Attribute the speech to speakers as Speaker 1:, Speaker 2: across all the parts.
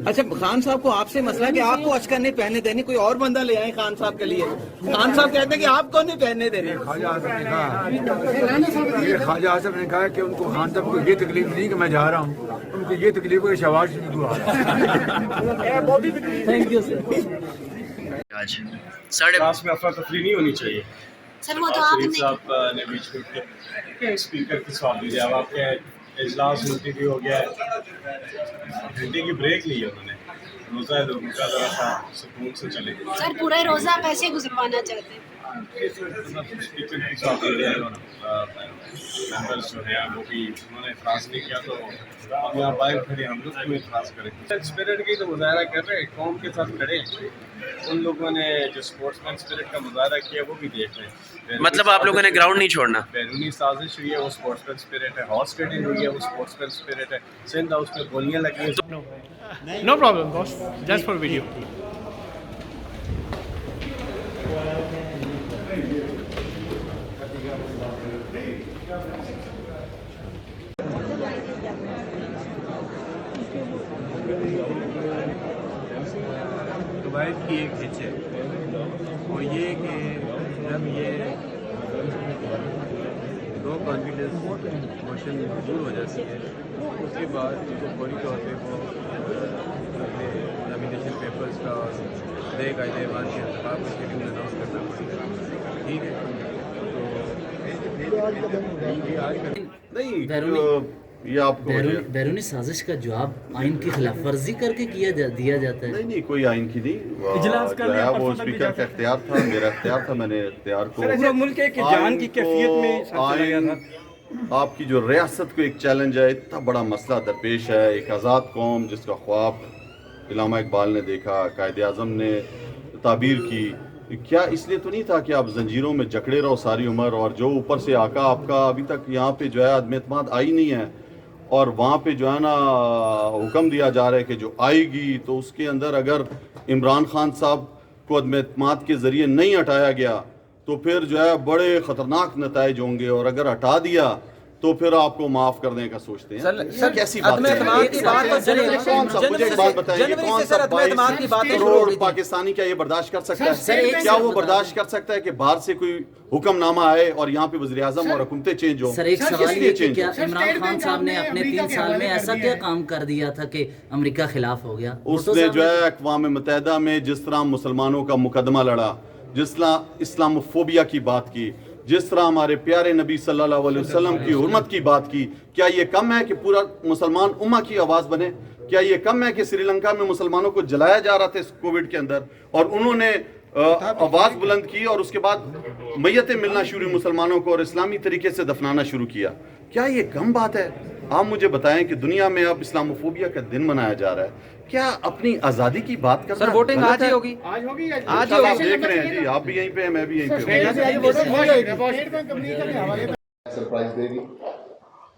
Speaker 1: اچھا خان صاحب کو آپ سے مسئلہ ہے کہ آپ کو اشکر نہیں پہننے دینی, کوئی اور بندہ لے آئے خان صاحب کے لیے. خان صاحب کہتے ہیں کہ آپ کو نہیں پہننے دینے.
Speaker 2: خواجہ آصف نے کہا, یہ خواجہ آصف نے کہا کہ ان کو خان صاحب کو یہ تکلیف نہیں کہ میں جا رہا ہوں, ان کو یہ تکلیف ہے شہباز شریف کو آ رہا ہے.
Speaker 1: Thank you sir.
Speaker 3: آج ساڑھے
Speaker 4: کلاس میں افراتفری نہیں ہونی چاہیے.
Speaker 5: سر وہ تو آپ
Speaker 4: شریف صاحب نے بیچ میں اٹھ کے اسپیکر کی سوال دیجیے. اب آپ کے اجلاس ملتوی ہو گیا ہے, گھنٹے کی بریک لی ہے انہوں نے, روزہ ہے لوگوں کا, ذرا سا سکون سے چلے.
Speaker 5: سر پورا روزہ آپ ایسے گزروانا چاہتے ہیں.
Speaker 4: اسپیکر کی سوال دیجیے, ممبرس جو ہیں وہ بھی انہوں نے اعتراض نہیں کیا, تو ہم یہاں باہر کھڑے ہم لوگ کیوں اعتراض کریں. اسپرٹ کی تو مظاہرہ کر رہے ہیں, قوم کے ساتھ کھڑے ہیں. ان لوگوں نے جو اسپورٹس مین اسپرٹ کا مظاہرہ کیا وہ بھی دیکھ رہے ہیں.
Speaker 3: مطلب آپ لوگوں نے گراؤنڈ نہیں چھوڑنا.
Speaker 4: بیرونی سازش ہوئی ہے وہ اسپورٹس مین اسپرٹ ہے, ہارس ٹریڈنگ ہوئی ہے وہ اسپورٹس مین اسپرٹ ہے, سندھ ہاؤس میں گولیاں لگی ہیں.
Speaker 6: No problem, boss. Just for video.
Speaker 7: قواعد کی ایک ہچ ہے, وہ یہ کہ جب یہ لو کانفیڈنس موشن دور ہو جاتی ہے اس کے بعد فوری طور پہ وہ نامینیشن پیپرز کا اور نئے قاعدے اعمال کے انتخاب کا شیڈول اناؤنس کرنا پڑے گا. ٹھیک ہے,
Speaker 8: یہ آپ کو
Speaker 9: بیرونی سازش کا جواب آئین کی خلاف ورزی کر کے دیا جاتا ہے.
Speaker 8: نہیں کوئی آئین کی نہیں, جو ہے وہ اسپیکر کا اختیار تھا, میرا اختیار تھا, میں نے اختیار کو
Speaker 1: ملک کی جان کی کیفیت میں
Speaker 8: آئین آپ کی جو ریاست کو ایک چیلنج ہے, اتنا بڑا مسئلہ درپیش ہے, ایک آزاد قوم جس کا خواب علامہ اقبال نے دیکھا, قائد اعظم نے تعبیر کی. کیا اس لیے تو نہیں تھا کہ آپ زنجیروں میں جکڑے رہو ساری عمر, اور جو اوپر سے آقا آپ کا ابھی تک یہاں پہ جو ہے عدم اعتماد آئی نہیں ہے, اور وہاں پہ جو ہے نا حکم دیا جا رہا ہے کہ جو آئے گی تو اس کے اندر اگر عمران خان صاحب کو عدم اعتماد کے ذریعے نہیں ہٹایا گیا تو پھر جو ہے بڑے خطرناک نتائج ہوں گے, اور اگر ہٹا دیا تو پھر آپ کو معاف کرنے کا سوچتے ہیں.
Speaker 1: سر
Speaker 8: کیسی بات ہے؟ کون سا مجھے ایک بات بتائیے, کون سا 22 کروڑ پاکستانی کیا یہ برداشت کر سکتا ہے؟ کیا وہ برداشت کر سکتا ہے کہ باہر سے کوئی حکم نامہ آئے اور یہاں پہ وزیر اعظم اور حکومتیں چینج ہوں؟
Speaker 9: سر ایک سوال یہ کہ کیا عمران خان صاحب نے اپنے 3 سال میں ایسا کیا کام کر دیا تھا کہ امریکہ خلاف ہو گیا؟
Speaker 8: اس نے جو ہے اقوام متحدہ میں جس طرح مسلمانوں کا مقدمہ لڑا, جس طرح اسلاموفوبیا کی بات کی, جس طرح ہمارے پیارے نبی صلی اللہ علیہ وسلم کی حرمت کی بات کی, کیا یہ کم ہے کہ پورا مسلمان امہ کی آواز بنے؟ کیا یہ کم ہے کہ سری لنکا میں مسلمانوں کو جلایا جا رہا تھا کووڈ کے اندر اور انہوں نے آواز بلند کی اور اس کے بعد میتیں ملنا شروع مسلمانوں کو اور اسلامی طریقے سے دفنانا شروع کیا؟ کیا یہ کم بات ہے؟ آپ مجھے بتائیں کہ دنیا میں اب اسلاموفوبیا کا دن منایا جا رہا ہے, کیا اپنی آزادی کی بات کرنا؟
Speaker 1: سر ووٹنگ آج ہی ہوگی,
Speaker 8: آج آپ دیکھ رہے ہیں جی, آپ بھی یہیں پہ ہیں, میں بھی یہیں پہ ہوں.
Speaker 10: سرپرائز دے گی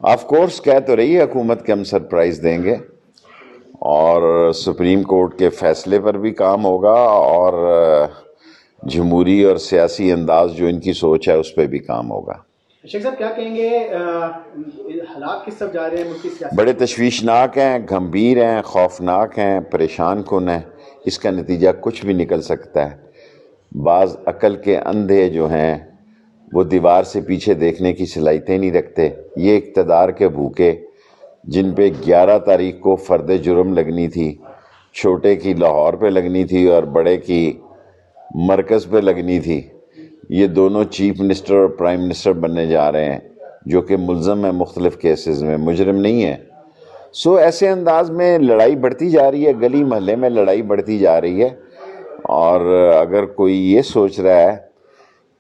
Speaker 10: آف کورس, کہہ تو رہی ہے حکومت کہ ہم سرپرائز دیں گے, اور سپریم کورٹ کے فیصلے پر بھی کام ہوگا, اور جمہوری اور سیاسی انداز جو ان کی سوچ ہے اس پہ بھی کام ہوگا.
Speaker 11: شیخ صاحب کیا کہیں گے, حالات کس طرف جا رہے ہیں ملک کی سیاست؟
Speaker 10: بڑے تشویشناک ہیں, گھمبیر ہیں, خوفناک ہیں, پریشان کن ہیں. اس کا نتیجہ کچھ بھی نکل سکتا ہے. بعض عقل کے اندھے جو ہیں وہ دیوار سے پیچھے دیکھنے کی صلاحیتیں نہیں رکھتے. یہ اقتدار کے بھوکے جن پہ 11 تاریخ کو فرد جرم لگنی تھی, چھوٹے کی لاہور پہ لگنی تھی اور بڑے کی مرکز پہ لگنی تھی, یہ دونوں چیف منسٹر اور پرائم منسٹر بننے جا رہے ہیں جو کہ ملزم ہیں مختلف کیسز میں, مجرم نہیں ہیں. سو ایسے انداز میں لڑائی بڑھتی جا رہی ہے, گلی محلے میں لڑائی بڑھتی جا رہی ہے, اور اگر کوئی یہ سوچ رہا ہے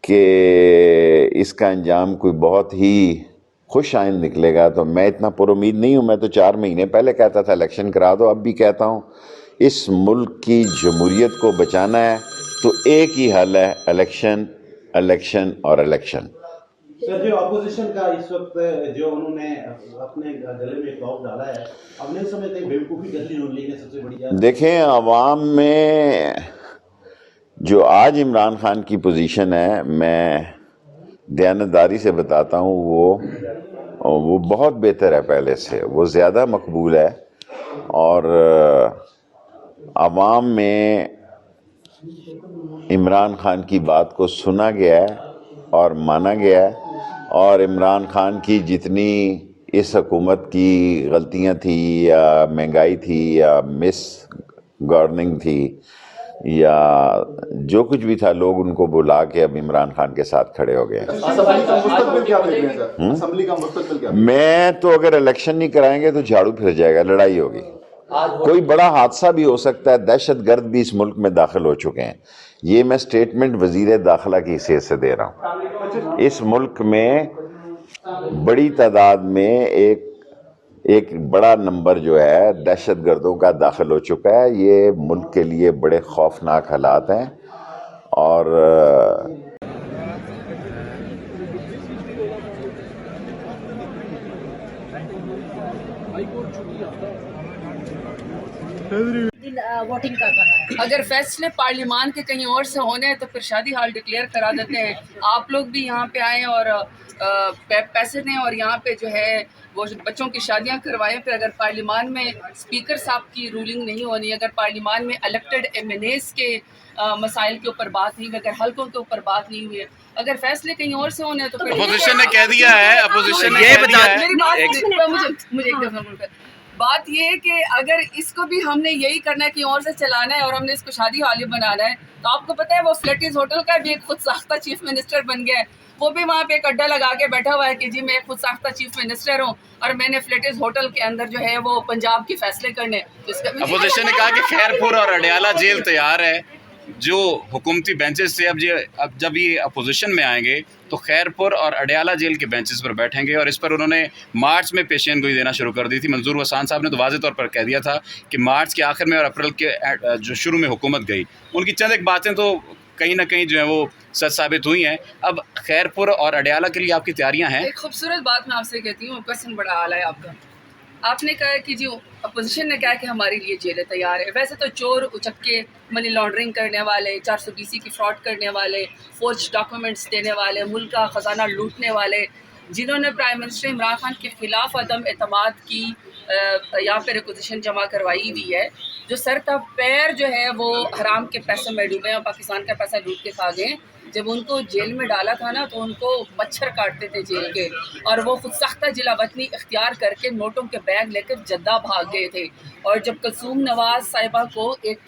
Speaker 10: کہ اس کا انجام کوئی بہت ہی خوش آئند نکلے گا تو میں اتنا پر امید نہیں ہوں. میں تو 4 مہینے پہلے کہتا تھا الیکشن کرا دو, اب بھی کہتا ہوں اس ملک کی جمہوریت کو بچانا ہے تو ایک ہی حل ہے, الیکشن, الیکشن اور الیکشن.
Speaker 11: سر جو اپوزیشن کا اس وقت جو انہوں نے اپنے گلے میں ٹاپ ڈالا ہے, اب نہیں سمجھتے بیوقوفی گلی نون لیگ ہے سب سے بڑی؟
Speaker 10: دیکھیں عوام میں جو آج عمران خان کی پوزیشن ہے, میں دیانتداری سے بتاتا ہوں, وہ بہت بہتر ہے پہلے سے, وہ زیادہ مقبول ہے, اور عوام میں عمران خان کی بات کو سنا گیا ہے اور مانا گیا ہے، اور عمران خان کی جتنی اس حکومت کی غلطیاں تھی یا مہنگائی تھی یا مس گورننگ تھی یا جو کچھ بھی تھا، لوگ ان کو بلا کے اب عمران خان کے ساتھ کھڑے ہو گئے ہیں۔ میں تو اگر الیکشن نہیں کرائیں گے تو جھاڑو پھر جائے گا، لڑائی ہوگی، کوئی بڑا حادثہ بھی ہو سکتا ہے، دہشت گرد بھی اس ملک میں داخل ہو چکے ہیں۔ یہ میں سٹیٹمنٹ وزیر داخلہ کی حیثیت سے دے رہا ہوں۔ اس ملک میں بڑی تعداد میں ایک بڑا نمبر جو ہے دہشت گردوں کا داخل ہو چکا ہے۔ یہ ملک کے لیے بڑے خوفناک حالات ہیں، اور
Speaker 5: वोटिंग का कहा है।
Speaker 12: अगर फैसले पार्लियामान के कहीं और से होने हैं तो फिर शादी हाल डिक्लेयर करा देते हैं। आप लोग भी यहाँ पे आएँ और पैसे दें और यहाँ पे जो है वो बच्चों की शादियाँ करवाएं। फिर अगर पार्लियामान में स्पीकर साहब की रूलिंग नहीं होनी, अगर पार्लियामान में इलेक्टेड MNAs के मसाइल के ऊपर बात नहीं हुई, अगर हल्कों के ऊपर बात नहीं हुई, अगर फैसले कहीं और से होने हैं तो फिर
Speaker 3: अपोजिशन ने कह दिया है, अपोजिशन ने
Speaker 12: ये
Speaker 3: कह दिया है।
Speaker 12: मेरी बात मुझे एक दफा बात ये है कि अगर इसको भी हमने यही करना है कि और से चलाना है और हमने इसको शादी हाली बनाना है, तो आपको पता है वो फ्लैटिस होटल का भी एक खुद साख्ता चीफ मिनिस्टर बन गया है। वो भी वहाँ पे एक अड्डा लगा के बैठा हुआ है कि जी मैं खुद साख्ता चीफ मिनिस्टर हूँ और मैंने फ्लैटिस होटल के अंदर जो है वो पंजाब के फैसले करने।
Speaker 3: अपोजिशन ने कहा कि खैरपुर और अडयाला जेल तैयार है, जो हुकूमती बेंचेस थे अब जब ये अपोजिशन में आएंगे तो खैरपुर और अडयाला जेल के बेंचेस पर बैठेंगे। और इस पर उन्होंने मार्च में पेशियन गोई देना शुरू कर दी थी। मंजूर वसान साहब ने तो वाज़ेह तौर पर कह दिया था कि मार्च के आखिर में और अप्रैल के जो शुरू में हुकूमत गई, उनकी चंद एक बातें तो कहीं ना कहीं जो है वो सच साबित हुई हैं। अब खैरपुर और अडयाला के लिए आपकी तैयारियां हैं?
Speaker 12: एक खूबसूरत बात मैं आपसे कहती हूँ, क्वेश्चन बड़ा आला है आपका। आपने कहा कि जी अपोजिशन ने कहा कि हमारे लिए जेलें तैयार है। वैसे तो चोर उचक्के, मनी लॉन्ड्रिंग करने वाले, 420 की फ्रॉड करने वाले, फोर्ज डॉक्यूमेंट्स देने वाले, मुल्क का ख़जाना लूटने वाले, जिन्होंने प्राइम मिनिस्टर इमरान खान के ख़िलाफ़ अदम एतमाद की यहाँ पर रिक्वेजिशन जमा करवाई हुई है, जो सर तब पैर जो है वो हराम के पैसे में डूबे और पाकिस्तान का पैसा लूट के खा गए। जब उनको जेल में डाला था ना तो उनको मच्छर काटते थे जेल के, और वो खुद सख्ता जिला वतनी इख्तियार करके नोटों के बैग लेकर जद्दा भाग गए थे। और जब कलसूम नवाज साहिबा को एक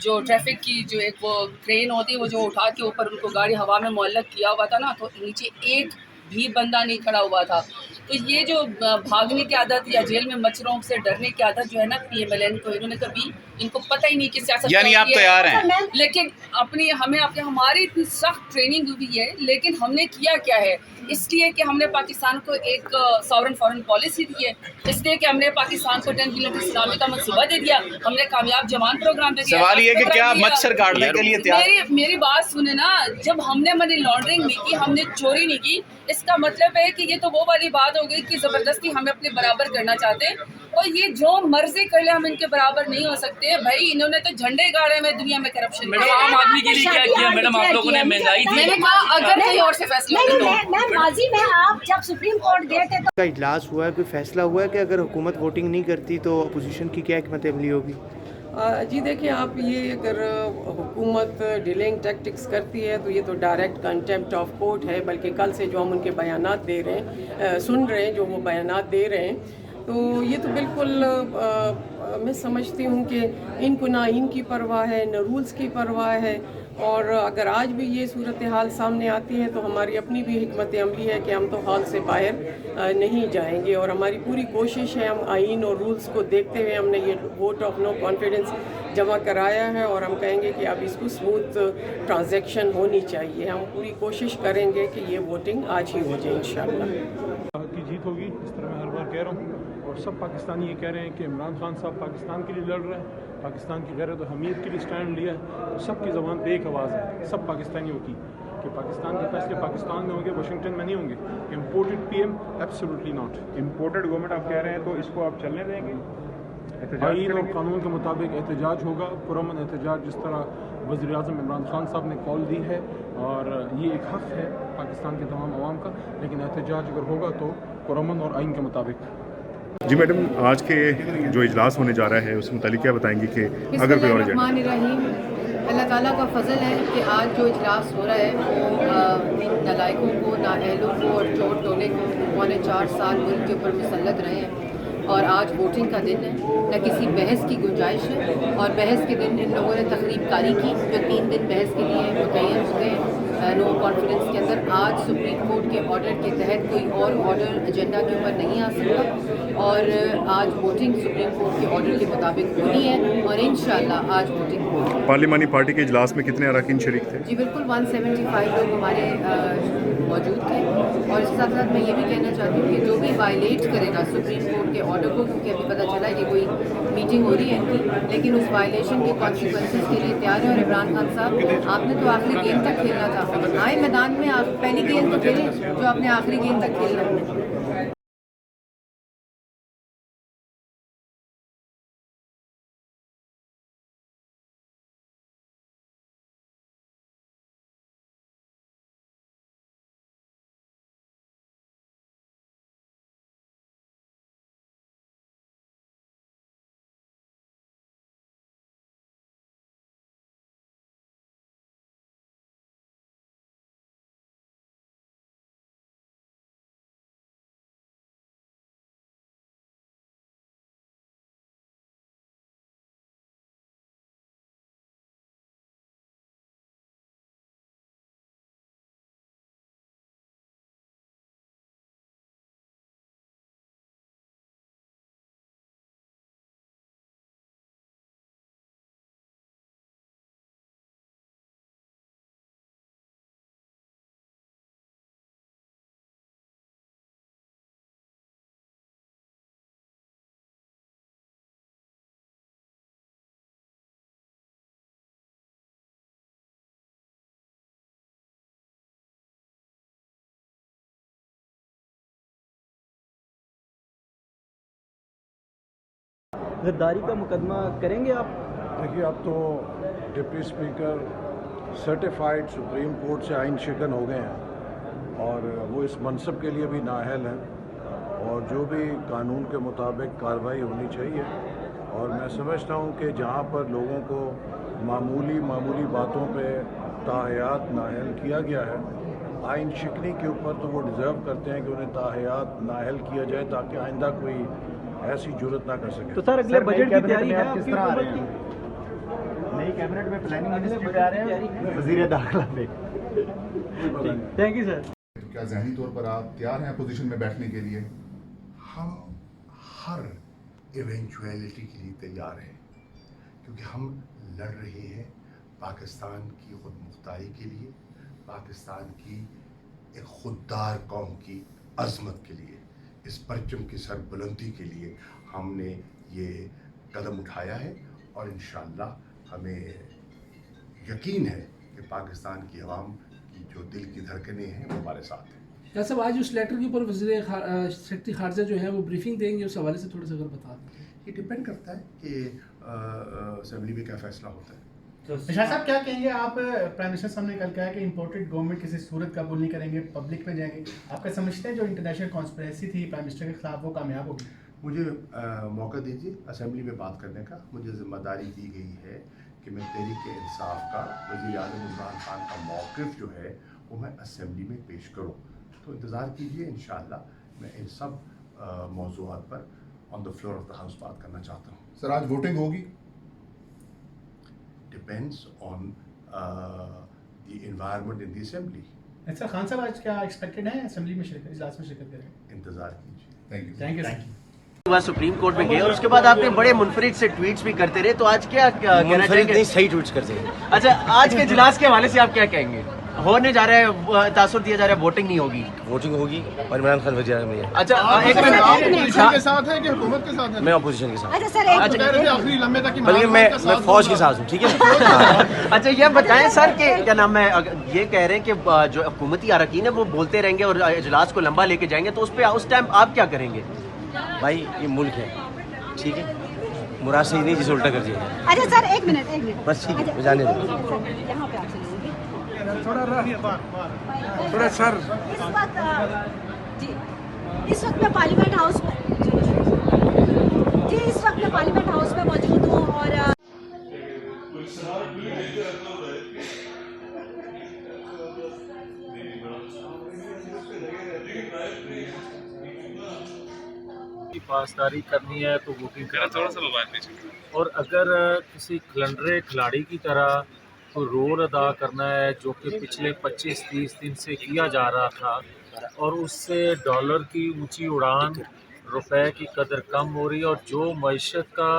Speaker 12: जो ट्रैफिक की जो एक वो ट्रेन होती है वो जो उठा के ऊपर उनको गाड़ी हवा में मुअल्लक किया हुआ था ना, तो नीचे एक भी बंदा नहीं खड़ा हुआ था। तो ये जो भागने की आदत या जेल में मच्छरों से डरने की आदत जो है ना PMLN को, इन्होंने कभी इनको पता ही नहीं कि सियासत
Speaker 3: यानी आप तैयार हैं?
Speaker 12: लेकिन अपनी हमारी इतनी सख्त ट्रेनिंग हुई है, लेकिन हमने किया क्या है? इसलिए कि हमने पाकिस्तान को एक सॉवरेन फॉरेन पॉलिसी दी है, इसलिए कि हमने पाकिस्तान को 10 किलोमीटर इस्लामी का मंसूबा दे दिया, हमने कामयाब जवान प्रोग्राम दे दिया।
Speaker 3: सवाल ये कि क्या मच्छर काटने के लिए तैयार?
Speaker 12: मेरी बात सुने ना, जब हमने मनी लॉन्ड्रिंग नहीं की, हमने चोरी नहीं की, इसका मतलब है कि ये तो वो वाली बात हो गई कि जबरदस्ती हमें अपने बराबर करना चाहते हैं, और ये जो मर्जी कर ले हम इनके बराबर नहीं हो सकते। भाई इन्होंने तो झंडे गाड़े में दुनिया में करप्शन।
Speaker 9: मैडम आम आदमी के लिए क्या किया मैडम? आप लोगों ने महंगाई थी।
Speaker 12: मैंने कहा अगर कहीं और से फैसला
Speaker 5: माजी में आप जब सुप्रीम कोर्ट गए थे
Speaker 6: का इजलास हुआ है, कोई फैसला हुआ है कि अगर हुकूमत वोटिंग नहीं करती तो अपोजिशन की क्या हिकमत अमली होगी?
Speaker 12: जी देखिए, आप ये अगर हुकूमत डिलेइंग टैक्टिक्स करती है तो ये तो डायरेक्ट कंटेम्प्ट ऑफ कोर्ट है। बल्कि कल से जो हम उनके बयानात दे रहे हैं, सुन रहे हैं, जो वो बयानात दे रहे हैं, तो ये तो बिल्कुल मैं समझती हूँ कि इनको ना इनकी परवाह है न रूल्स की परवाह है। और अगर आज भी ये सूरत हाल सामने आती है तो हमारी अपनी भी हिकमत अमली है कि हम तो हाल से बाहर नहीं जाएंगे, और हमारी पूरी कोशिश है, हम आइन और रूल्स को देखते हुए हमने ये वोट ऑफ नो कॉन्फिडेंस जमा कराया है, और हम कहेंगे कि अब इसको स्मूथ ट्रांजैक्शन होनी चाहिए। हम पूरी कोशिश करेंगे कि ये वोटिंग आज ही हो जाए इंशाल्लाह।
Speaker 6: की जीत होगी, इस तरह मैं हर बार कह रहा हूँ, और सब पाकिस्तानी ये कह रहे हैं कि इमरान खान साहब पाकिस्तान के लिए लड़ रहे हैं, पाकिस्तान की गैरत और हमीयत के लिए स्टैंड लिया है। तो सबकी ज़बान पे एक आवाज़ है, सब पाकिस्तानियों की, कि पाकिस्तान के फैसले पाकिस्तान में होंगे, वाशिंगटन में नहीं होंगे। Imported PM absolutely not.
Speaker 4: Imported government आप कह रहे हैं, तो इसको आप चलने देंगे?
Speaker 6: आइन और कानून के मुताबिक एहतजाज होगा, पुरअमन एहतजाज, जिस तरह वज़ीर आज़म इमरान खान साहब ने कॉल दी है, और ये एक हक़ है पाकिस्तान के तमाम अवाम का। लेकिन एहतजाज अगर होगा तो पुरअमन और आइन के मुताबिक। جی میڈم، آج کے جو اجلاس ہونے جا رہا ہے اس متعلق کیا بتائیں گی کہ اگر کوئی اور
Speaker 13: اللہ تعالیٰ کا فضل ہے کہ آج جو اجلاس ہو رہا ہے وہ نالائقوں کو، نااہلوں کو اور چور ٹولے کو 4.25 سال ملک کے اوپر مسلط رہے ہیں، اور آج ووٹنگ کا دن ہے، نہ کسی بحث کی گنجائش ہے، اور بحث کے دن ان لوگوں نے تقریب کاری کی جو 3 دن بحث کے لیے متعین ہوتے ہیں نو کانفیڈنس کے اندر۔ آج سپریم کورٹ کے آرڈر کے تحت کوئی اور آرڈر ایجنڈا کے اوپر نہیں آ سکتا، اور آج ووٹنگ سپریم کورٹ کے آرڈر کے مطابق ہونی ہے، اور انشاءاللہ آج ووٹنگ ہوگی۔
Speaker 6: پارلیمانی پارٹی کے اجلاس میں کتنے اراکین شریک تھے؟
Speaker 13: جی بالکل 175 لوگ ہمارے موجود تھے، اور اس کے ساتھ ساتھ میں یہ بھی کہنا چاہتی ہوں کہ جو بھی وائلیٹ کرے گا سپریم کورٹ کے آرڈر کو، کیونکہ ابھی پتہ چلا کہ کوئی میٹنگ ہو رہی ہے ان کی، لیکن اس وائلیشن کے کانسیکوینسز کے لیے تیار ہے۔ اور عمران خان صاحب، آپ نے تو آخری گیند تک کھیلنا تھا، آئے میدان میں، آپ پہلی گیند تو کھیلیں جو آپ نے آخری گیند تک کھیلنا ہے۔
Speaker 1: غداری کا مقدمہ کریں گے آپ؟
Speaker 6: دیکھیے، اب تو deputy speaker certified supreme court سے آئین شکن ہو گئے ہیں، اور وہ اس منصب کے لیے بھی نااہل ہیں، اور جو بھی قانون کے مطابق کارروائی ہونی چاہیے۔ اور میں سمجھتا ہوں کہ جہاں پر لوگوں کو معمولی باتوں پہ تاحیات نااہل کیا گیا ہے، آئین شکنی کے اوپر، تو وہ ڈیزرو کرتے ہیں کہ انہیں تاحیات نااہل کیا جائے تاکہ آئندہ کوئی ایسی جرت نہ کر سکے۔
Speaker 1: تو سر اگلے بجٹ کی تیاری ہے آپ کی؟
Speaker 11: نئی کیبنٹ میں پلاننگ منسٹری آ رہے ہیں، وزیر داخلہ میں۔
Speaker 1: Thank you sir.
Speaker 14: کیا ذہنی طور پر آپ تیار ہیں اپوزیشن میں بیٹھنے کے لیے؟
Speaker 15: ہم ہر ایونچویلٹی کے لیے تیار ہیں، کیونکہ ہم لڑ رہے ہیں پاکستان کی خود مختاری کے لیے، پاکستان کی ایک خوددار قوم کی عظمت کے لیے، اس پرچم کی سر بلندی کے لیے ہم نے یہ قدم اٹھایا ہے، اور انشاءاللہ ہمیں یقین ہے کہ پاکستان کی عوام کی جو دل کی دھڑکنیں ہیں وہ ہمارے ساتھ ہیں۔
Speaker 16: ڈاکٹر صاحب، آج اس لیٹر کے اوپر وزیر سیکرٹری خارجہ جو ہے وہ بریفنگ دیں گے، اس حوالے سے تھوڑا سا اگر بتا دیں۔
Speaker 15: یہ ڈپینڈ کرتا ہے کہ اسمبلی میں کیا فیصلہ ہوتا ہے۔
Speaker 11: شاہ صاحب کیا کہیں گے آپ؟ پرائم منسٹر صاحب نے کل کہا کہ امپورٹڈ گورنمنٹ کسی صورت قبول نہیں کریں گے، پبلک میں جائیں گے۔ آپ کا سمجھتے ہیں جو انٹرنیشنل کانسپریسی تھی پرائم منسٹر کے خلاف وہ کامیاب ہوگی؟
Speaker 15: مجھے موقع دیجیے اسمبلی میں بات کرنے کا۔ مجھے ذمہ داری دی گئی ہے کہ میں تحریک انصاف کا، وزیر اعظم عمران خان کا موقف جو ہے وہ میں اسمبلی میں پیش کروں، تو انتظار کیجیے، انشاءاللہ میں ان سب موضوعات پر on the floor of the house بات کرنا چاہتا ہوں۔
Speaker 14: سر آج ووٹنگ ہوگی؟
Speaker 15: Depends on the environment in the assembly.
Speaker 11: اچھا، خان صاحب آج کیا ایکسپیکٹڈ ہے اسمبلی میں اجلاس میں شرکت کریں؟
Speaker 15: انتظار کیجیے۔
Speaker 11: Thank you.
Speaker 17: سپریم کورٹ میں گئے اور اس کے بعد آپ نے بڑے منفرد سے ٹویٹس بھی کرتے رہے، تو آج کیا کہنا چاہیں گے؟
Speaker 18: صحیح ٹویٹس کرتے ہیں۔
Speaker 17: اچھا، آج کے اجلاس کے حوالے سے آپ کیا کہیں گے؟ ہونے جا رہا ہے، تاثر دیا جا رہا ہے ووٹنگ نہیں ہوگی،
Speaker 18: ووٹنگ ہوگی اور عمران خان وزیر اعظم ہے۔
Speaker 17: اچھا، ایک
Speaker 11: منٹ، آپ اپوزیشن کے ساتھ ہیں کہ حکومت کے ساتھ ہیں؟
Speaker 18: میں اپوزیشن کے ساتھ،
Speaker 11: آخری لمحے تک
Speaker 18: بلکہ میں فوج کے ساتھ ہوں، ٹھیک ہے۔
Speaker 17: اچھا، یہ بتائیں سر کہ کیا نام ہے، یہ کہہ رہے ہیں کہ جو حکومتی اراکین ہیں وہ بولتے رہیں گے اور اجلاس کو لمبا لے کے جائیں گے، تو اس پہ اس ٹائم آپ کیا کریں گے؟
Speaker 18: بھائی یہ ملک ہے، ٹھیک ہے، مراد سے ہی نہیں جسے الٹا کر دیا۔
Speaker 5: اچھا سر، ایک منٹ
Speaker 18: بس ٹھیک ہے، جانے دیں۔
Speaker 5: یہاں پہ آپ سے
Speaker 18: تھوڑا سر
Speaker 5: اس وقت میں پارلیمنٹ ہاؤس میں इस वक्त मैं पार्लियामेंट हाउस में मौजूद हूँ और
Speaker 4: पासदारी करनी है तो वोटिंग करना थोड़ा सा मोबाइल पे, और अगर किसी खिलंडरे खिलाड़ी की तरह कोई रोल अदा करना है जो कि पिछले 25-30 दिन से किया जा रहा था, और उससे डॉलर की ऊंची उड़ान, रुपए की कदर कम हो रही, और जो मईशत का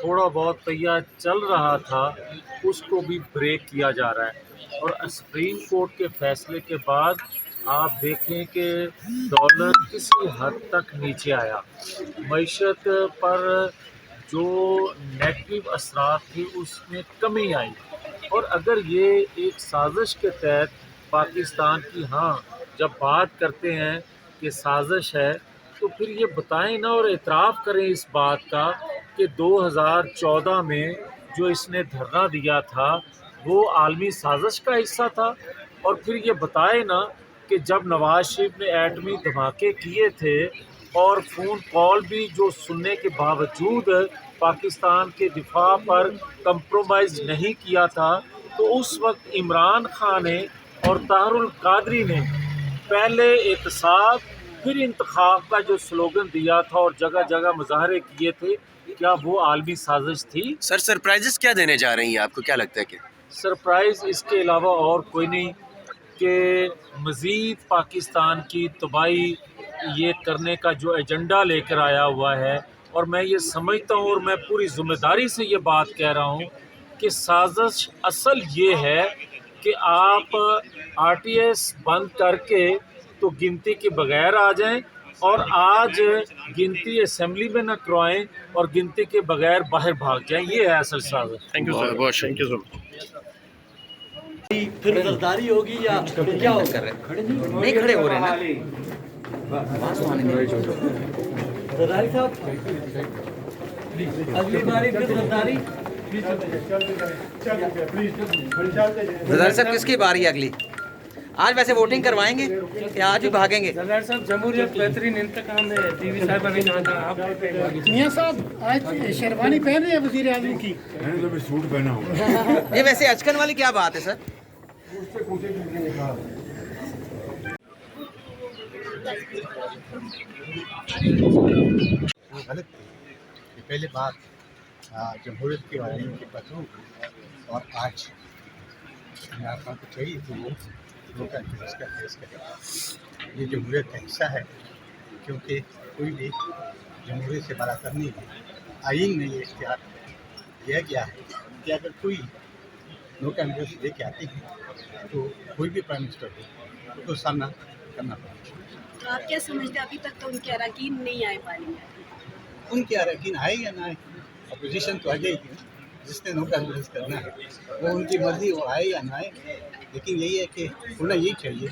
Speaker 4: थोड़ा बहुत पहिया चल रहा था उसको भी ब्रेक किया जा रहा है। और सुप्रीम कोर्ट के फैसले के बाद आप देखें कि डॉलर किसी हद तक नीचे आया, मईशत पर जो नेगेटिव असरात थे उसमें कमी आई। और अगर ये एक साजिश के तहत पाकिस्तान की, हाँ जब बात करते हैं कि साजिश है तो फिर ये बताएं ना और एतराफ़ करें इस बात का कि 2014 में जो इसने धरना दिया था वो आलमी साजिश का हिस्सा था। और फिर ये बताए ना कि जब नवाज शरीफ ने एटमी धमाके किए थे और फ़ोन कॉल भी जो सुनने के बावजूद पाकिस्तान के दिफा पर कंप्रोमाइज़ नहीं किया था, तो उस वक्त इमरान खान ने और ताहरुल कादरी ने पहले एहतसाब फिर इंतखाब का जो स्लोगन दिया था और जगह जगह मुजाहरे किए थे, क्या वो आलमी साजिश थी?
Speaker 17: सर सरप्राइजेस क्या देने जा रही हैं, आपको क्या लगता है कि
Speaker 4: सरप्राइज़ इसके अलावा और कोई नहीं कि मज़ीद पाकिस्तान की तबाही ये करने का जो एजेंडा लेकर आया हुआ है। और मैं ये समझता हूँ और मैं पूरी ज़िम्मेदारी से ये बात कह रहा हूँ कि साजिश असल ये है कि आप RTS बंद करके तो गिनती के बगैर आ जाएं, और आज गिनती असेंबली में न करवाएं और गिनती के बगैर बाहर भाग जाएं, ये है असल साजिश।
Speaker 3: थैंक यू सर, बहुत थैंक यू सर।
Speaker 18: फिर जरदारी होगी या क्या हो कर रहे हैं? नहीं खड़े हो रहे हैं ना। जरदारी साहब अगली बारी फिर जरदारी। जरदारी साहब किसकी बारी है अगली? आज वैसे वोटिंग करवाएंगे या आज भी भागेंगे?
Speaker 16: जरदारी साहब जमहूरियत बेहतरीन इंतकाम है, टीवी साहब अभी आप
Speaker 11: मियां साहब आज शेरवानी पहन रहे हैं वजीर आजम की।
Speaker 2: मैंने तो भी सूट पहना हुआ।
Speaker 18: ये वैसे अचकन वाली क्या बात है सर?
Speaker 15: गलत पहले बात जमहूरियत के बारे में पता और आज इमरान खान को चाहिए थी वो लोग इसका फेस करें। ये जमहूरियत का हिस्सा है, क्योंकि कोई भी जमहूरियत से बरातर नहीं है। आइन में ये इख्तियार दिया गया है कि अगर कोई नो कैंडिडेट लेके आते हैं तो कोई भी प्राइम मिनिस्टर हो तो सामना करना पड़ेगा।
Speaker 5: तो आप क्या समझते हैं अभी तक तो उनके अरकान नहीं आए पार्लियामेंट?
Speaker 15: उनके अरकान आए या ना आए, अपोजिशन तो आ जाएगी, जिसने नो कैंडिडेट करना है वो उनकी मर्जी, वो आए या ना आए। लेकिन यही है कि होना यही चाहिए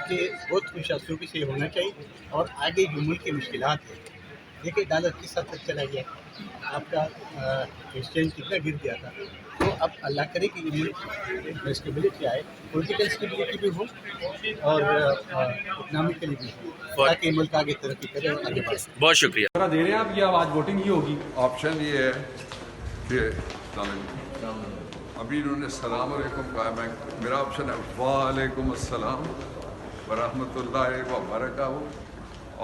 Speaker 15: कि बहुत खुशहाली से होना चाहिए। और आगे जो मुल्क की मुश्किलात है, देखिए डॉलर किस हद तक चला गया, आपका एक्सचेंज कितना गिर गया था। तो अब अल्लाह करे कि ये मुल्क स्टेबिलिटी आए, पॉलिटिकल स्टेबिलिटी भी हो और इकनॉमिकली भी हो, ताकि मुल्क आगे तरक्की करे और आगे बढ़े।
Speaker 3: बहुत शुक्रिया।
Speaker 6: दे रहे हैं आप, ये आज वोटिंग ही होगी।
Speaker 2: ऑप्शन ये है कि अभी इन्होंने सलाम अलैकुम कहा, मैं मेरा ऑप्शन है वालेकुम अस्सलाम व रहमतुल्लाहि व बरकातहू।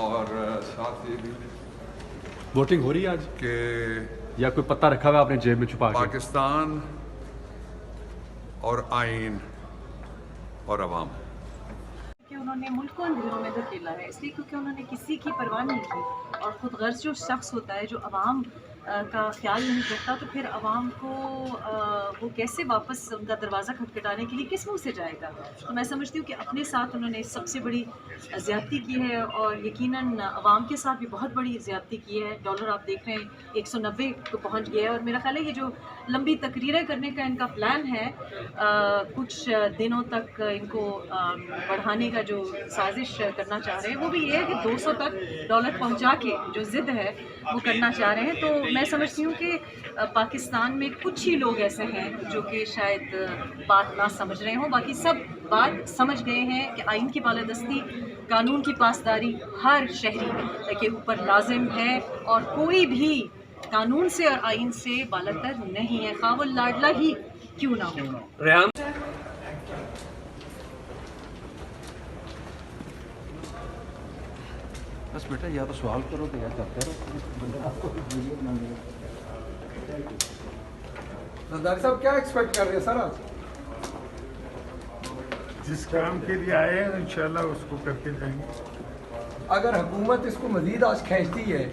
Speaker 2: और साथ ये भी
Speaker 6: वोटिंग हो रही है आज
Speaker 2: कि
Speaker 6: या कोई पत्ता रखा हुआ आपने जेब में छुपा के?
Speaker 2: पाकिस्तान और आइन और अवाम
Speaker 5: कि उन्होंने मुल्क को अंधेरों में धकेला है, इसलिए क्योंकि उन्होंने किसी की परवाह नहीं की। और खुद गर्ज जो शख्स होता है जो अवाम का ख्याल नहीं करता, तो फिर अवाम को वो कैसे वापस उनका दरवाज़ा खटखटाने के लिए किस मुँह से जाएगा। तो मैं समझती हूँ कि अपने साथ उन्होंने सबसे बड़ी ज़्यादती की है, और यकीनन अवाम के साथ भी बहुत बड़ी ज़्यादती की है। डॉलर आप देख रहे हैं 190 को पहुँच गया है, और मेरा ख्याल है ये जो लंबी तकरीरें करने का इनका प्लान है, कुछ दिनों तक इनको बढ़ाने का जो साजिश करना चाह रहे हैं, वो भी ये है कि 200 तक डॉलर पहुँचा के जो ज़िद है वो करना चाह रहे हैं। तो मैं समझती हूँ कि पाकिस्तान में कुछ ही लोग ऐसे हैं जो कि शायद बात ना समझ रहे हों, बाकी सब बात समझ गए हैं कि आइन की बालादस्ती, कानून की पासदारी हर शहरी के ऊपर लाजिम है और कोई भी कानून से और आइन से बालातर नहीं है, खा वो लाडला ही क्यों ना हो।
Speaker 19: बस बेटा या तो सवाल करो तो या करते रहो।
Speaker 20: सरदार साहब क्या एक्सपेक्ट कर रहे हैं सर आज?
Speaker 2: जिस काम के लिए आए हैं इंशाल्लाह उसको करके जाएंगे।
Speaker 20: अगर हुकूमत इसको मजीद आज खींचती है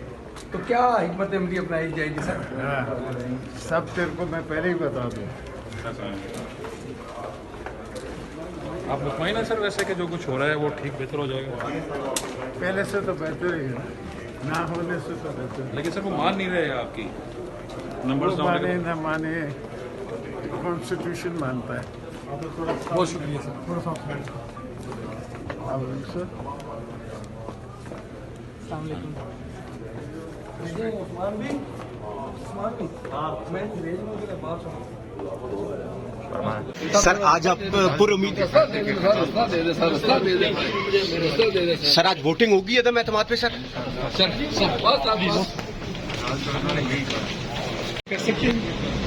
Speaker 20: तो क्या हिकमत अमली अपनाई जाएगी सर?
Speaker 2: सब तेरे को मैं पहले ही बता दूँ।
Speaker 6: आप मुतमईन हैं सर वैसे कि जो कुछ हो रहा है वो ठीक बेहतर हो जाएगा?
Speaker 2: पहले से तो बेहतर ही है, ना होने से तो बेहतर।
Speaker 6: लेकिन सर वो मान नहीं रहे आपकी नंबर
Speaker 2: माने ना माने, कॉन्स्टिट्यूशन मानता है।
Speaker 20: बहुत शुक्रिया सर। थोड़ा सा
Speaker 17: सर आज आप पूरी उम्मीद सर आज वोटिंग होगी अदम एतमाद पे सर?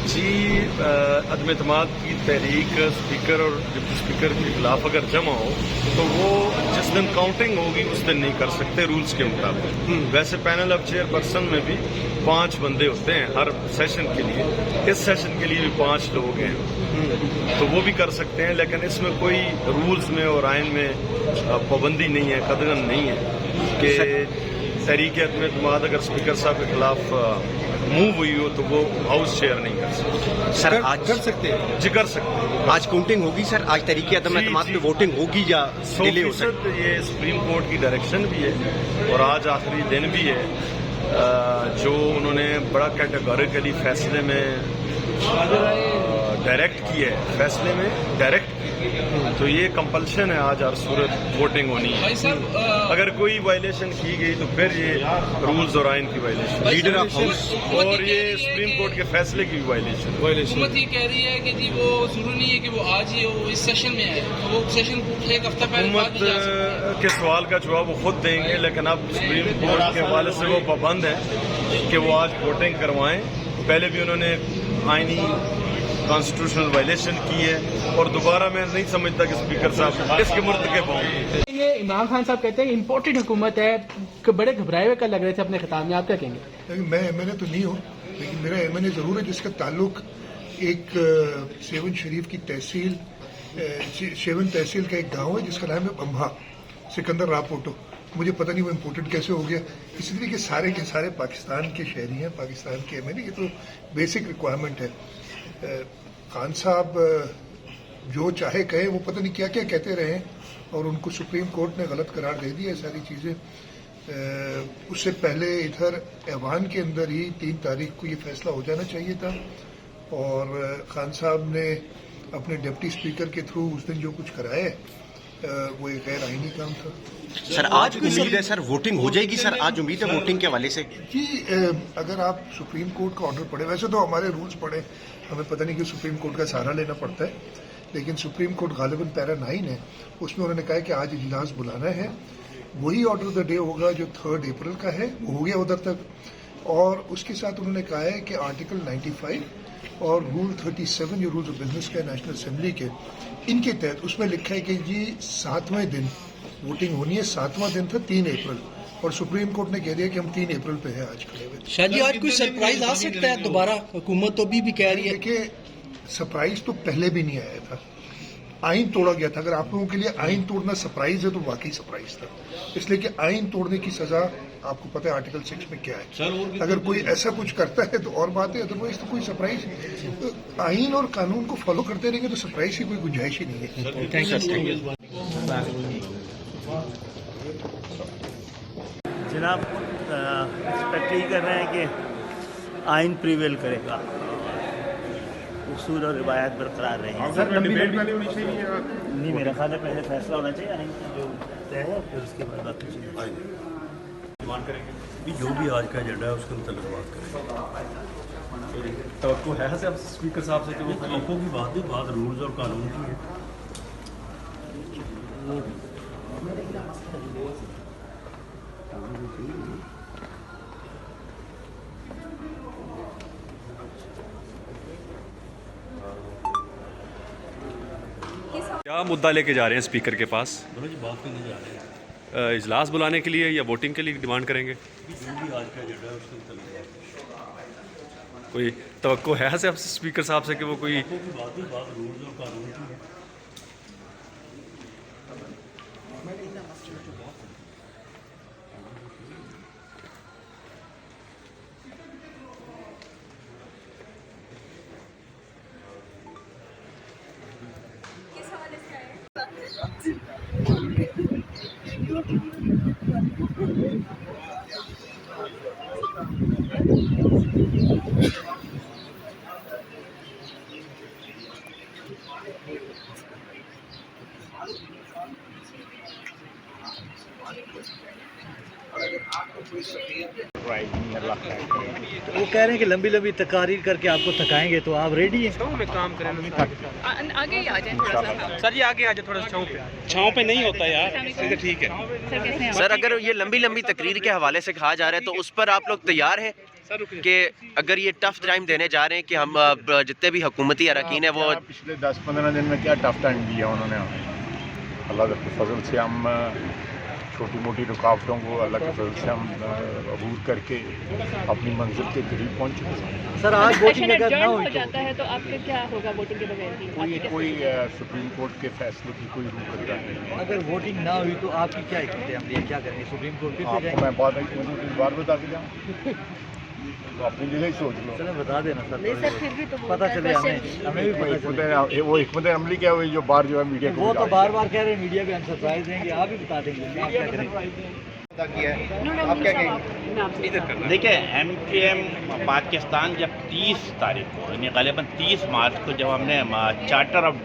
Speaker 4: जी अदम एतमाद की तहरीक स्पीकर और डिप्टी स्पीकर के खिलाफ अगर जमा हो तो वो जिस दिन काउंटिंग होगी उस दिन नहीं कर सकते रूल्स के मुताबिक। वैसे पैनल ऑफ चेयरपर्सन में भी 5 बंदे होते हैं हर सेशन के लिए, इस सेशन के लिए भी 5 लोग हैं तो वो भी कर सकते हैं, लेकिन इसमें कोई रूल्स में और आइन में पाबंदी नहीं है, कदगन नहीं है कि तहरीक अदम एतमाद अगर स्पीकर साहब के खिलाफ मूव हुई हो तो वो हाउस चेयर नहीं कर सकते।
Speaker 17: सर आज कर सकते हैं?
Speaker 4: जी कर सकते हैं।
Speaker 17: आज काउंटिंग होगी सर? आज तहरीक अदम एतमाद पे वोटिंग होगी या डिले हो सकती है?
Speaker 4: ये सुप्रीम कोर्ट की डायरेक्शन भी है और आज आखिरी दिन भी है जो उन्होंने बड़ा कैटेगोरिकली फैसले में डायरेक्ट किया है, फैसले में डायरेक्ट तो ये कंपल्शन है आज हर सूरत वोटिंग होनी है। अगर कोई वायलेशन की गई तो फिर ये रूल्स और आइन की वायलेशन, लीडर ऑफ हाउस और ये सुप्रीम कोर्ट के फैसले की भी वायलेशन।
Speaker 16: हुकूमत ये कह रही है कि जी वो जरूरी नहीं है कि वो आज ही हो, इस सेशन में आए, वो सेशन एक हफ्ता पहले
Speaker 4: हुकूमत के सवाल का जवाब वो खुद देंगे, लेकिन अब सुप्रीम कोर्ट के हवाले से वो पाबंद है कि वो आज वोटिंग करवाएं। पहले भी उन्होंने आइनी कॉन्स्टिट्यूशनल वायलेशन की है और दोबारा मैं नहीं समझता कि स्पीकर साहब इसके मुर्तकब होंगे।
Speaker 16: ये इमरान खान साहब कहते हैं इम्पोर्टेड हुकूमत है, बड़े घबराए हुए कल लग रहे थे अपने खिताब में, आप क्या कहेंगे?
Speaker 15: मैं एमएनए तो नहीं हूँ, लेकिन मेरा एमएनए जरूर है जिसका ताल्लुक एक सेवन शरीफ की तहसील, सेवन तहसील का एक गाँव है जिसका नाम है बम्हा, सिकंदर रापोटो। मुझे पता नहीं वो इम्पोर्टेड कैसे हो गया। इसी तरीके सारे के सारे पाकिस्तान के शहरी हैं, पाकिस्तान के एमएनए, ये तो बेसिक रिक्वायरमेंट है। खान साहब जो चाहे कहे, वो पता नहीं क्या क्या कहते रहे और उनको सुप्रीम कोर्ट ने गलत करार दे दिया सारी चीज़ें। उससे पहले इधर ऐवान के अंदर ही 3 तारीख को ये फैसला हो जाना चाहिए था और खान साहब ने अपने डिप्टी स्पीकर के थ्रू उस दिन जो कुछ कराए वो एक गैर आईनी काम था।
Speaker 17: सर आज उम्मीद है सर वोटिंग हो जाएगी? सर आज उम्मीद है वोटिंग के हवाले से?
Speaker 15: जी अगर आप सुप्रीम कोर्ट का ऑर्डर पढ़े, वैसे तो हमारे रूल्स पढ़े, हमें पता नहीं कि सुप्रीम कोर्ट का सहारा लेना पड़ता है, लेकिन सुप्रीम कोर्ट गालिबन पैरा 9 है, उसमें उन्होंने कहा है कि आज इजलास बुलाना है। वही ऑर्डर ऑफ द डे होगा जो 3 अप्रैल का है, वो हो गया उधर तक। और उसके साथ उन्होंने कहा है कि आर्टिकल 95 और रूल 37 जो रूल्स ऑफ बिजनेस का नेशनल असेंबली के, इनके तहत उसमें लिखा है कि जी 7वें दिन वोटिंग होनी है। 7वां दिन था 3 अप्रैल और सुप्रीम कोर्ट ने कह दिया कि हम 3 अप्रैल पे है आज खड़े हुए।
Speaker 16: शायद आज कोई सरप्राइज आ सकता है दोबारा, हुकूमत तो भी कह रही है।
Speaker 15: देखिए सरप्राइज तो पहले भी नहीं आया था, आइन तोड़ा गया था। अगर आप लोगों के लिए आइन तोड़ना सरप्राइज है तो वाकई सरप्राइज था, इसलिए कि आइन तोड़ने की सजा आपको पता है आर्टिकल 6 में क्या है। अगर कोई ऐसा कुछ करता है तो और बात है, अदरवाइज तो कोई सरप्राइज, आइन और कानून को फॉलो करते रहेंगे तो सरप्राइज की कोई गुंजाइश ही नहीं है।
Speaker 21: जनाब एक्सपेक्ट यही कर रहे हैं कि आइन प्रिवेल करेगा, उसूल और रिवायत बरकरार रहेंगे। नहीं, मेरा ख्याल है पहले फैसला होना चाहिए आइन का जो तय है, फिर उसके बाद बाकी चीज़ें। डिमांड करेंगे जो भी आज का एजेंडा है उसके मतलब बात करेंगे। तो है से स्पीकर साहब से कि वो तवक्को की बात नहीं, बात रूल्स और कानून की है।
Speaker 7: क्या मुद्दा लेके जा रहे हैं स्पीकर के पास?
Speaker 21: जी बात करने जा रहे हैं
Speaker 7: इजलास बुलाने के लिए या वोटिंग के लिए डिमांड करेंगे?
Speaker 21: जो भी आज का एजेंडा है उसके मतलब बात
Speaker 7: कोई तवक्को है से स्पीकर साहब से कि वो कोई
Speaker 21: बात नहीं, बात रूल्स और कानून की है। वो कह रहे हैं कि लंबी लंबी तकारीर करके आपको थकाएंगे, तो आप रेडी हैं?
Speaker 22: में काम करें आगे ही आ जाए थोड़ा सा
Speaker 21: सर, ये आगे आ जाए थोड़ा सा
Speaker 22: छाँव पे नहीं होता यार, ठीक है
Speaker 17: सर, अगर ये लंबी लंबी तकरीर के हवाले से कहा जा रहा है तो उस पर आप लोग तैयार हैं कि अगर ये टफ टाइम देने जा रहे हैं कि हम जितने भी हुकूमती अरकान है वो
Speaker 2: पिछले 10-15 दिन में क्या टफ टाइम दिया उन्होंने हमें। अल्लाह के फजल से हम छोटी मोटी रुकावटों को अल्लाह के फजल से हम अबूर करके अपनी मंजिल के करीब पहुँच चुके हैं।
Speaker 21: सर, आज वोटिंग अगर ना
Speaker 22: हो जाता है तो आपके क्या होगा वोटिंग के बगैर?
Speaker 2: कोई सुप्रीम कोर्ट के फैसले की कोई रूह करता नहीं।
Speaker 21: अगर वोटिंग ना हुई तो आपकी क्या हिकमत अमली है, क्या करेंगे? सुप्रीम कोर्ट पे
Speaker 2: आपको मैं बात बार बता के जाऊँ तो अपनी जगह ही सोच लो।
Speaker 21: चलो बता देना सर,
Speaker 22: नहीं सर, फिर भी तो
Speaker 21: पता चले हमें भी पता चले।
Speaker 2: वो हिकमत अमली क्या हुई जो बार जो है मीडिया को
Speaker 21: वो तो बार बार कह रहे हैं मीडिया पे हम सरप्राइज देंगे, आप ही बता देंगे आप क्या करेंगे।
Speaker 22: आप क्या कहेंगे?
Speaker 23: देखिए, MKM पाकिस्तान जब 30 तारीख को यानी ग़ालिबन 30 मार्च को जब हमने चार्टर ऑफ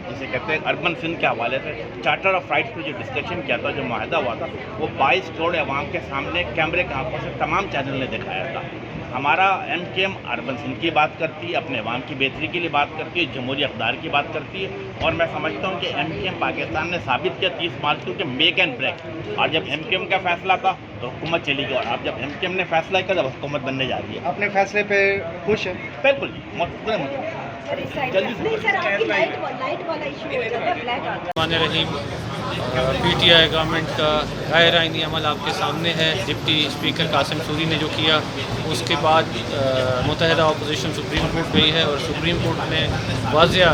Speaker 23: जिसे कहते हैं अर्बन सिंध के हवाले से चार्टर ऑफ राइट्स पर जो डिस्कशन किया था, जो माहदा हुआ था, वो 22 करोड़ अवाम के सामने कैमरे के आंखों से तमाम चैनल ने दिखाया था। हमारा MKM अर्बन सिंध की बात करती है, अपने अवाम की बेहतरी के लिए बात करती है, जमहूरी अक़दार की बात करती है, और मैं समझता हूँ कि MKM पाकिस्तान ने साबित किया 30 मार्च को कि मेक एंड ब्रेक। और जब MKM का फैसला था तो हुकूमत चली गई, और अब जब MKM ने फैसला किया तब हुकूमत बनने जा रही है।
Speaker 21: अपने फैसले पे खुश है?
Speaker 23: बिल्कुल
Speaker 22: रहीम PTI गवर्नमेंट का गैर आइनी अमल आपके सामने है। डिप्टी स्पीकर कासिम सूरी ने जो किया, उसके बाद मुत्तहिदा अपोजिशन सुप्रीम कोर्ट गई है और सुप्रीम कोर्ट ने वाज़िया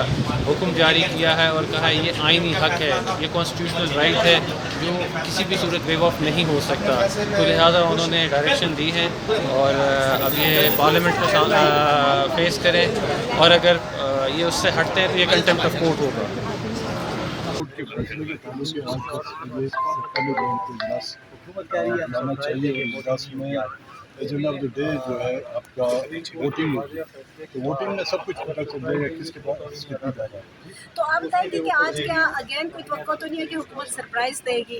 Speaker 22: हुक्म जारी किया है और कहा है ये आइनी हक है, ये कॉन्स्टिट्यूशनल राइट है जो किसी भी सूरत वेव ऑफ नहीं हो सकता। तो लिहाजा उन्होंने डायरेक्शन दी है और अब ये पार्लियामेंट को फेस करें, और अगर ये उससे हटते हैं तो ये कंटेम्प्ट ऑफ कोर्ट होगा।
Speaker 21: के फैसले के ताल्लुक से आज तक ये पहले दिन को इजलास लाना चाहिए। इजलास में एजेंडा ऑफ द डे जो है आपका वोटिंग, तो वोटिंग में सब कुछ पता चल जाएगा किसके पास कितना ज़्यादा है।
Speaker 5: तो आप बताएंगे कि आज क्या अगेन कोई तवक्को तो नहीं है कि हुकूमत सरप्राइज देगी?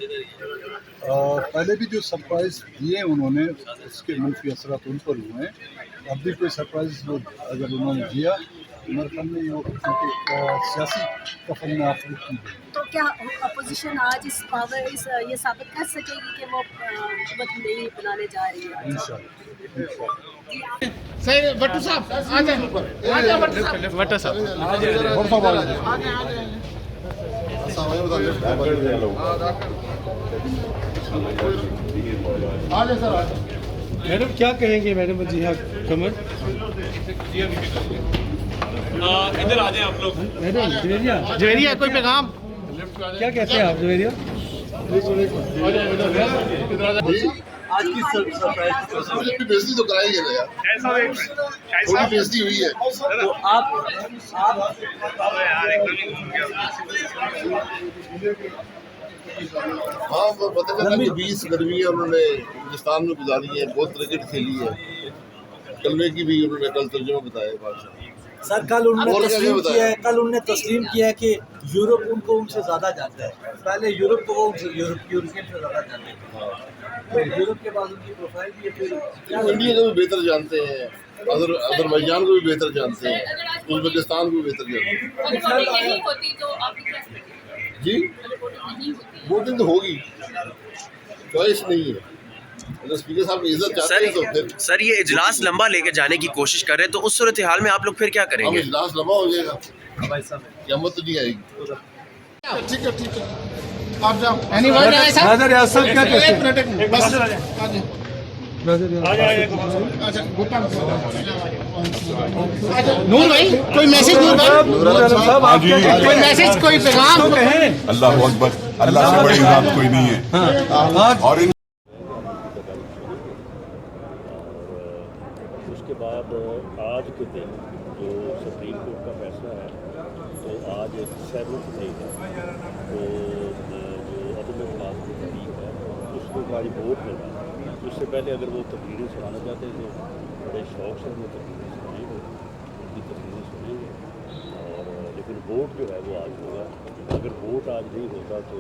Speaker 21: पहले भी जो सरप्राइज दिए उन्होंने उसके मनफी असरात उन पर हुए हैं, अब भी कोई सरप्राइज अगर उन्होंने दिया मेरे ख्याल में वो सियासी कफन में आफरीत की गई।
Speaker 5: तो क्या अपोजिशन आज इस ये साबित कर सकेगी कि वो हुकूमत नहीं बनाने जा रही है?
Speaker 21: इंशाअल्लाह।
Speaker 11: सही भट्टू साहब आ जाए ऊपर, आ जाए भट्टू साहब,
Speaker 22: भट्टा साहब
Speaker 11: आ जाए सर।
Speaker 16: मैडम क्या कहेंगे? मैडम जी हाँ कमर
Speaker 22: इधर आ जाए आप लोग।
Speaker 16: मैडम जवेरिया कोई पैगाम क्या कहते हैं आप? जवेरिया
Speaker 21: आज की सरप्राइज
Speaker 14: बेइज्जती तो कराएंगे ना यार, थोड़ी बेइज्जती हुई है
Speaker 21: तो आप
Speaker 14: हाँ वो पता लगा कि 20 गर्मियाँ उन्होंने हिंदुस्तान में गुजारी है, बहुत क्रिकेट खेली है। कलमे की भी उन्होंने कल तर्जुमा बताया बादशाह।
Speaker 21: सर कल उन्होंने तस्लीम किया है कि यूरोप उनको उनसे ज़्यादा जानता है। पहले यूरोप को वो यूरोपियन से ज़्यादा जानते हैं। यूरोप के बाद उनकी प्रोफाइल भी
Speaker 14: वो इंडिया को भी बेहतर जानते हैं, अजरबैजान को भी बेहतर जानते हैं, उज़्बेकिस्तान को भी बेहतर जानते हैं। जी वोटिंग तो होगी, चॉइस नहीं है। अगर स्पीकर साहब की इज्जत चाहते हैं तो फिर
Speaker 17: सर ये इजलास लंबा लेके जाने की कोशिश कर रहे हैं, तो उस सूरत हाल में आप लोग फिर क्या
Speaker 14: अब
Speaker 17: करेंगे?
Speaker 14: इजलास लंबा हो जाएगा, क़यामत तो नहीं आएगी।
Speaker 11: ठीक है आप जाओ। एनी वर्ड है सर?
Speaker 20: नाज़र याद साहब क्या कहते हैं?
Speaker 11: बस नूर भाई कोई मैसेज, नूर भाई
Speaker 20: साहब आप क्या कहते हैं?
Speaker 11: कोई मैसेज, कोई पैगाम
Speaker 20: तो कहें।
Speaker 2: अल्लाह अकबर, अल्लाह से बड़ी बात कोई नहीं है। और
Speaker 21: उसके बाद आज के दिन जो सुप्रीम कोर्ट का फैसला है, तो आज 7 मई है, तो जो अदम इख्लास की तहरीक है उसको आज वोट मिला। उससे पहले अगर वो तकरीरें सुनाना चाहते हैं तो बड़े शौक से वो तकरीरें सुनेंगे, उनकी तकरीरें सुनेंगे, और लेकिन वोट जो है वो आज होगा। अगर वोट आज नहीं होता तो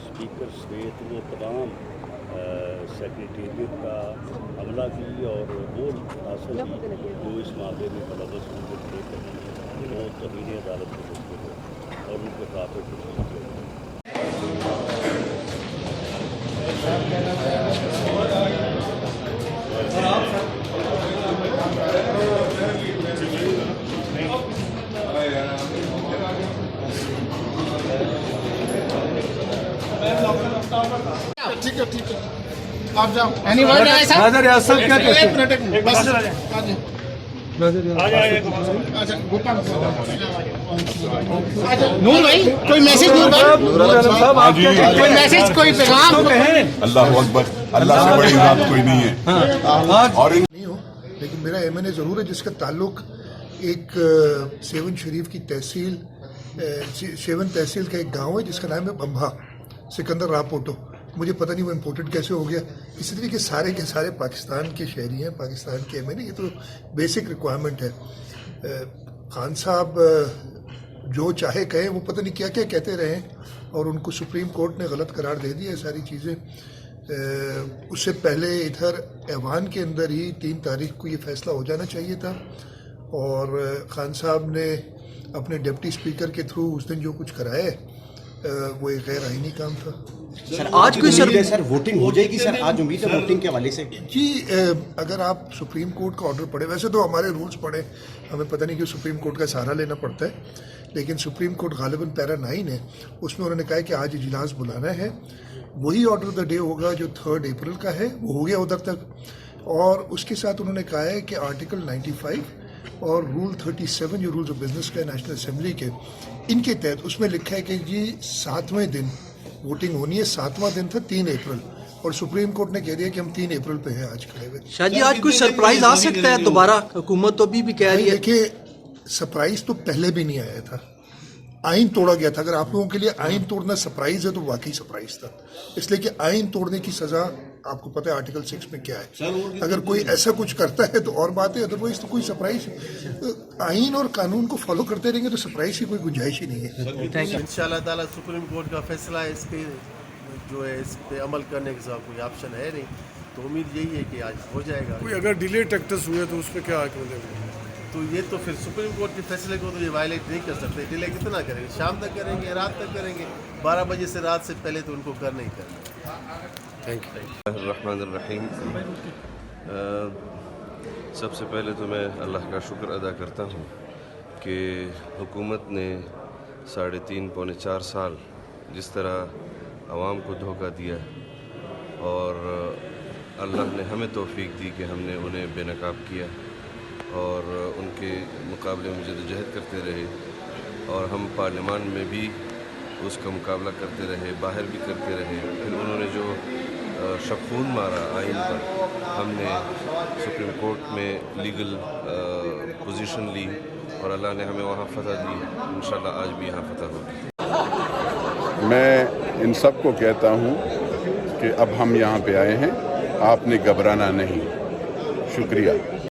Speaker 21: स्पीकर समेत वो तमाम सेक्रेटेरिएट का हमला की और वो हासिल की जो इस मामले में मुलव्वस होंगे, वो तमीनी अदालत में मुस्तैद है और उनके खिलाफ
Speaker 11: ठीक है आप जाओ। एनी वर्ड है सर?
Speaker 20: नाज़र याद साहब क्या कहते हैं?
Speaker 11: बस नूर भाई कोई मैसेज, नूर भाई
Speaker 20: साहब आप क्या कहते हैं?
Speaker 11: कोई मैसेज, कोई पैगाम
Speaker 20: तो कहें।
Speaker 2: अल्लाह अकबर, अल्लाह से बड़ी बात कोई नहीं है। और
Speaker 15: नहीं हो, लेकिन मेरा एमएनए ज़रूर है जिसका ताल्लुक एक सेवन शरीफ की तहसील, सेवन तहसील का एक गांव है जिसका नाम है बम्भा, सिकंदर रापोटो। मुझे पता नहीं वो इम्पोर्टेड कैसे हो गया। इसी तरीके सारे के सारे पाकिस्तान के शहरी हैं, पाकिस्तान के एमएनए, ये तो बेसिक रिक्वायरमेंट है। खान साहब जो चाहे कहें, वो पता नहीं क्या क्या कहते रहे और उनको सुप्रीम कोर्ट ने गलत करार दे दिया सारी चीज़ें। उससे पहले इधर ऐवान के अंदर ही 3 तारीख को ये फैसला हो जाना चाहिए था, और खान साहब ने अपने डिप्टी स्पीकर के थ्रू उस दिन जो कुछ कराए वो एक गैर आईनी काम था।
Speaker 18: सर आज कोई सर वोटिंग हो जाएगी सर? आज उम्मीद है वोटिंग के हवाले से
Speaker 15: जी। अगर आप सुप्रीम कोर्ट का ऑर्डर पढ़े, वैसे तो हमारे रूल्स पढ़े, हमें पता नहीं क्यों सुप्रीम कोर्ट का सहारा लेना पड़ता है, लेकिन सुप्रीम कोर्ट गालिबन पैरा 9 है, उसमें उन्होंने कहा है कि आज इजलास बुलाना है। वही ऑर्डर द डे होगा जो 3 अप्रैल का है, वो हो गया उधर तक। और उसके साथ उन्होंने कहा है कि आर्टिकल 95 और रूल 37 जो रूल्स ऑफ बिजनेस का है नेशनल असेंबली के, इनके तहत उसमें लिखा है कि जी 7वें दिन वोटिंग होनी है। 7वां दिन था 3 अप्रैल, और सुप्रीम कोर्ट ने कह दिया कि हम 3 अप्रैल पे हैं आज खड़े हुए।
Speaker 18: शायद जी आज कोई सरप्राइज आ सकता है दोबारा? हुकूमत तो अभी भी कह रही है।
Speaker 15: देखिए, सरप्राइज तो पहले भी नहीं आया था, आइन तोड़ा गया था। अगर आप लोगों के लिए आइन तोड़ना सरप्राइज है तो वाकई सरप्राइज था, इसलिए कि आइन तोड़ने की सजा आपको पता है आर्टिकल 6 में क्या है। अगर कोई ऐसा कुछ करता है तो और बात है, अदरवाइज तो कोई सरप्राइज, आइन और कानून को फॉलो करते रहेंगे तो सरप्राइज की कोई गुंजाइश ही नहीं है।
Speaker 8: इंशाअल्लाह ताला सुप्रीम कोर्ट का फैसला है, इस पे जो है इस पे अमल करने का कोई ऑप्शन है नहीं, तो उम्मीद यही है कि आज हो जाएगा।
Speaker 21: कोई अगर डिले टैक्टिस हुए तो उस पर क्या बोलेंगे?
Speaker 8: तो ये तो फिर सुप्रीम कोर्ट के फैसले को तो ये वायलेट नहीं कर सकते। डिले कितना करेंगे? शाम तक करेंगे, रात तक करेंगे, 12 बजे से रात से पहले तो उनको कर नहीं करना।
Speaker 21: Thank you.
Speaker 9: रहमानिर्रहीम। सबसे पहले तो मैं अल्लाह का शुक्र अदा करता हूँ कि हुकूमत ने 3.5 पौने 4 साल जिस तरह आवाम को धोखा दिया, और अल्लाह ने हमें तौफीक दी कि हमने उन्हें बेनकाब किया और उनके मुकाबले में जदोजहद करते रहे, और हम पार्लियामान में भी उसका मुकाबला करते रहे, बाहर भी करते रहे। फिर उन्होंने जो शखून मारा आइन पर, हमने सुप्रीम कोर्ट में लीगल पोजीशन ली और अल्लाह ने हमें वहाँ फतह दी। इंशाल्लाह आज भी यहाँ फतह होगी।
Speaker 2: मैं इन सब को कहता हूँ कि अब हम यहाँ पे आए हैं, आपने घबराना नहीं। शुक्रिया।